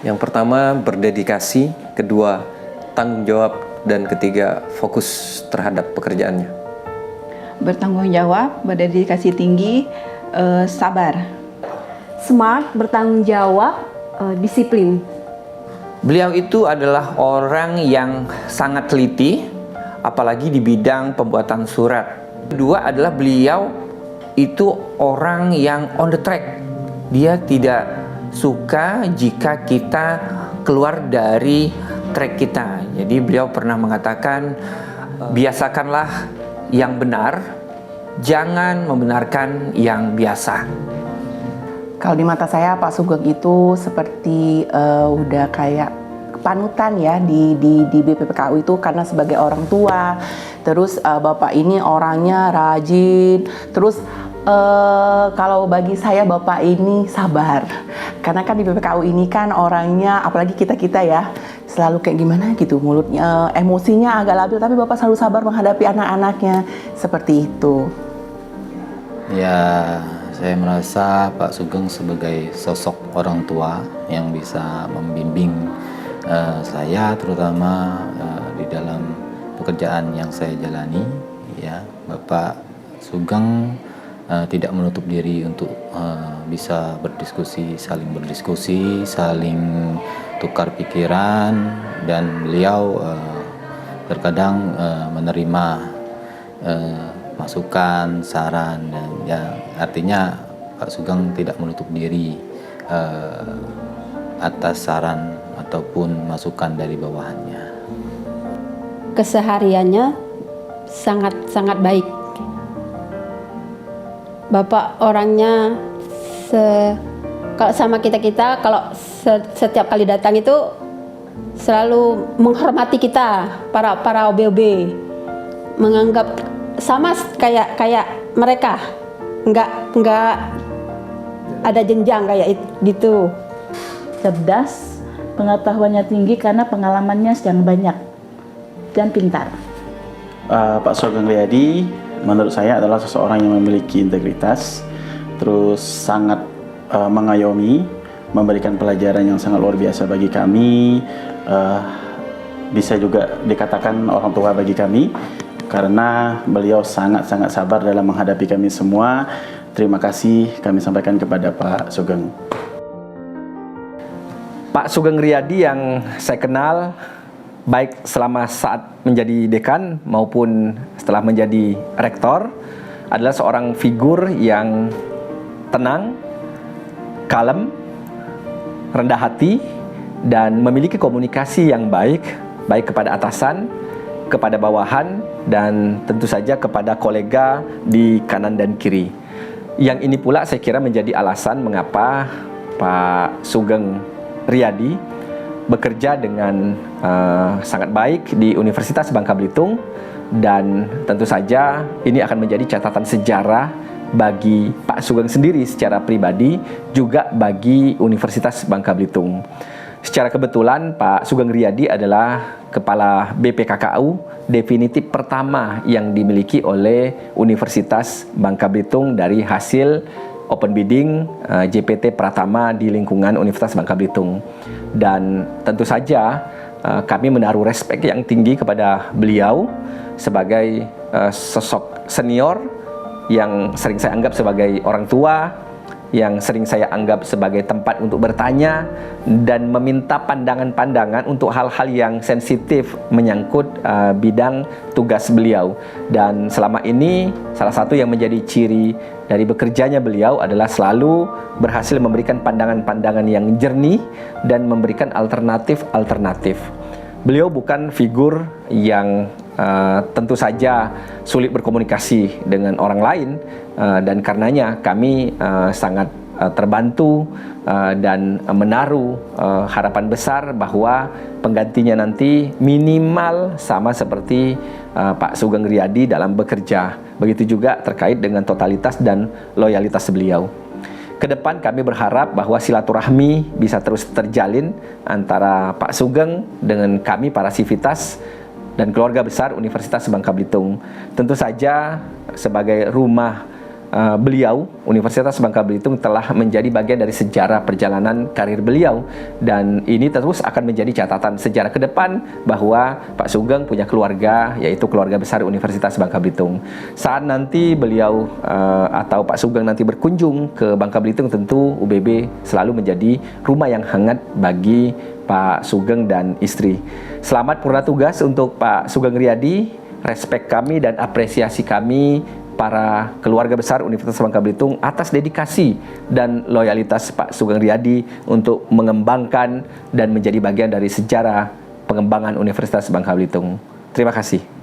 Yang pertama berdedikasi, kedua tanggung jawab, dan ketiga fokus terhadap pekerjaannya. Bertanggung jawab, berdedikasi tinggi, sabar. Smart, bertanggung jawab, disiplin. Beliau itu adalah orang yang sangat teliti, apalagi di bidang pembuatan surat. Kedua adalah beliau itu orang yang on the track. Dia tidak suka jika kita keluar dari track kita. Jadi beliau pernah mengatakan, biasakanlah yang benar, jangan membenarkan yang biasa. Kalau di mata saya Pak Sugeng itu seperti udah kayak panutan ya di BPPKU itu, karena sebagai orang tua. Terus Bapak ini orangnya rajin. Terus kalau bagi saya Bapak ini sabar. Karena kan di BPKU ini kan orangnya, apalagi kita ya, selalu kayak gimana gitu, mulutnya, emosinya agak labil, tapi Bapak selalu sabar menghadapi anak-anaknya. Seperti itu. Ya, saya merasa Pak Sugeng sebagai sosok orang tua yang bisa membimbing saya, terutama di dalam pekerjaan yang saya jalani. Ya, Bapak Sugeng tidak menutup diri untuk bisa berdiskusi, saling tukar pikiran, dan beliau terkadang menerima masukan, saran, dan ya artinya Pak Sugeng tidak menutup diri atas saran ataupun masukan dari bawahannya. Kesehariannya sangat baik. Bapak orangnya kalau sama kita kalau setiap kali datang itu selalu menghormati kita, para OB-OB, menganggap sama kayak mereka, nggak ada jenjang kayak gitu. Cerdas, pengetahuannya tinggi karena pengalamannya sedang banyak, dan pintar. Pak Sugeng Riyadi menurut saya adalah seseorang yang memiliki integritas, terus sangat mengayomi, memberikan pelajaran yang sangat luar biasa bagi kami, bisa juga dikatakan orang tua bagi kami, karena beliau sangat-sangat sabar dalam menghadapi kami semua. Terima kasih kami sampaikan kepada Pak Sugeng. Pak Sugeng Riyadi yang saya kenal baik selama saat menjadi dekan maupun setelah menjadi rektor adalah seorang figur yang tenang, kalem, rendah hati, dan memiliki komunikasi yang baik kepada atasan, kepada bawahan, dan tentu saja kepada kolega di kanan dan kiri. Yang ini pula saya kira menjadi alasan mengapa Pak Sugeng Riyadi bekerja dengan sangat baik di Universitas Bangka Belitung, dan tentu saja ini akan menjadi catatan sejarah bagi Pak Sugeng sendiri secara pribadi, juga bagi Universitas Bangka Belitung. Secara kebetulan Pak Sugeng Riyadi adalah Kepala BPKKU definitif pertama yang dimiliki oleh Universitas Bangka Belitung dari hasil open bidding JPT Pratama di lingkungan Universitas Bangka Belitung. Dan tentu saja kami menaruh respek yang tinggi kepada beliau sebagai sosok senior yang sering saya anggap sebagai orang tua, yang sering saya anggap sebagai tempat untuk bertanya dan meminta pandangan-pandangan untuk hal-hal yang sensitif menyangkut bidang tugas beliau. Dan selama ini salah satu yang menjadi ciri dari bekerjanya beliau adalah selalu berhasil memberikan pandangan-pandangan yang jernih dan memberikan alternatif-alternatif. Beliau bukan figur yang tentu saja sulit berkomunikasi dengan orang lain, dan karenanya kami sangat terbantu dan menaruh harapan besar bahwa penggantinya nanti minimal sama seperti Pak Sugeng Riyadi dalam bekerja. Begitu juga terkait dengan totalitas dan loyalitas beliau. Kedepan kami berharap bahwa silaturahmi bisa terus terjalin antara Pak Sugeng dengan kami para sivitas dan keluarga besar Universitas Bangka Belitung. Tentu saja sebagai rumah beliau, Universitas Bangka Belitung telah menjadi bagian dari sejarah perjalanan karir beliau, dan ini terus akan menjadi catatan sejarah ke depan bahwa Pak Sugeng punya keluarga, yaitu keluarga besar Universitas Bangka Belitung. Saat nanti beliau atau Pak Sugeng nanti berkunjung ke Bangka Belitung, tentu UBB selalu menjadi rumah yang hangat bagi Pak Sugeng dan istri. Selamat purna tugas untuk Pak Sugeng Riyadi. Respek kami dan apresiasi kami para keluarga besar Universitas Bangka Belitung atas dedikasi dan loyalitas Pak Sugeng Riyadi untuk mengembangkan dan menjadi bagian dari sejarah pengembangan Universitas Bangka Belitung. Terima kasih.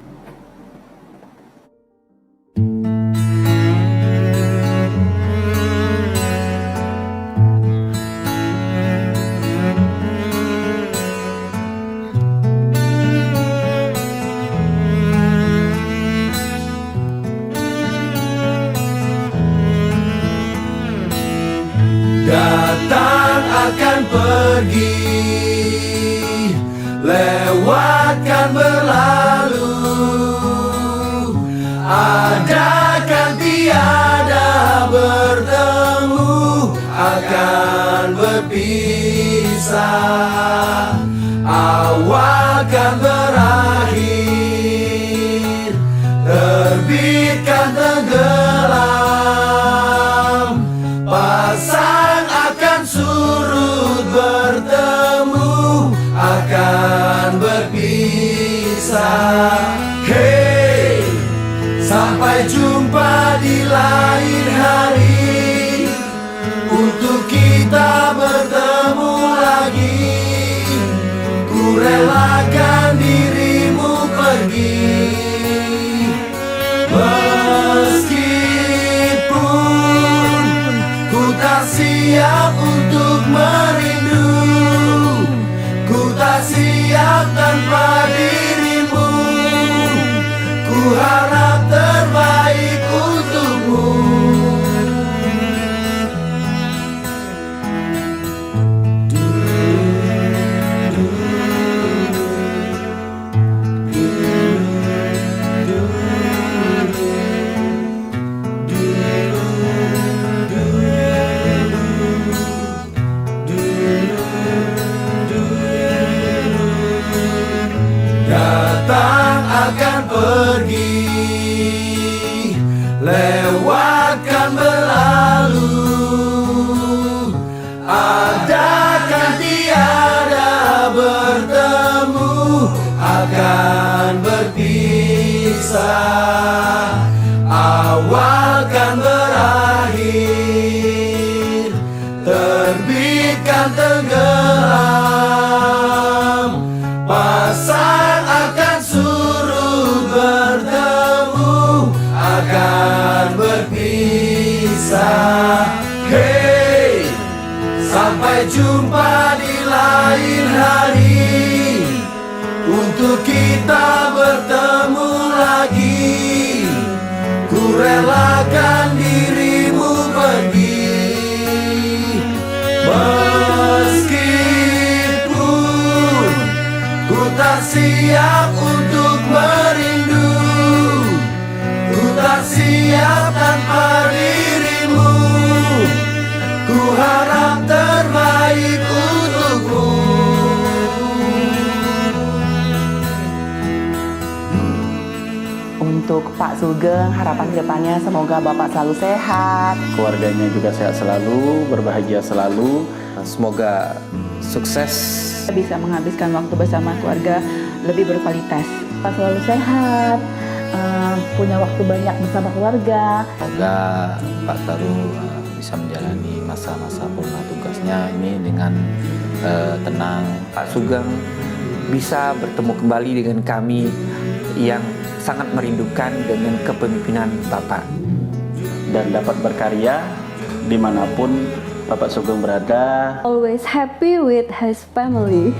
Datang akan pergi, lewatkan berlalu, ada kan tiada bertemu, akan berpisah, awal kan berakhir, terbitkan tenggelam, pasang akan surut bertemu, akan berpisah. Hey, sampai jumpa di lain hari, untuk kita bertemu lagi. Ku relakan dirimu pergi, meskipun ku tak siap untuk merindu, ku tak siap tanpa dirimu, ku harap terbaik untukmu. Datang akan pergi, lewatkan berlalu, ada kan tiada bertemu, akan berpisah, awal kan berakhir, terbitkan tenggelam, pasang akan surut bertemu, akan berpisah. Hey, sampai jumpa di lain hari, untuk kita bertemu lagi. Ku relakan dirimu pergi, meskipun ku tak siap untuk merindu, ku tak siap tanpa dirimu, ku harap terbaik untukmu. Untuk Pak Sugeng, harapan kedepannya semoga Bapak selalu sehat, Keluarganya juga sehat selalu, berbahagia selalu. Semoga sukses. Bisa menghabiskan waktu bersama keluarga lebih berkualitas. Pak selalu sehat, punya waktu banyak bersama keluarga. Semoga Pak Taru bisa menjalani masa-masa purna tugasnya ini dengan tenang. Pak Sugeng bisa bertemu kembali dengan kami yang sangat merindukan dengan kepemimpinan Bapak. Dan dapat berkarya dimanapun Bapak Sugeng berada. Always happy with his family.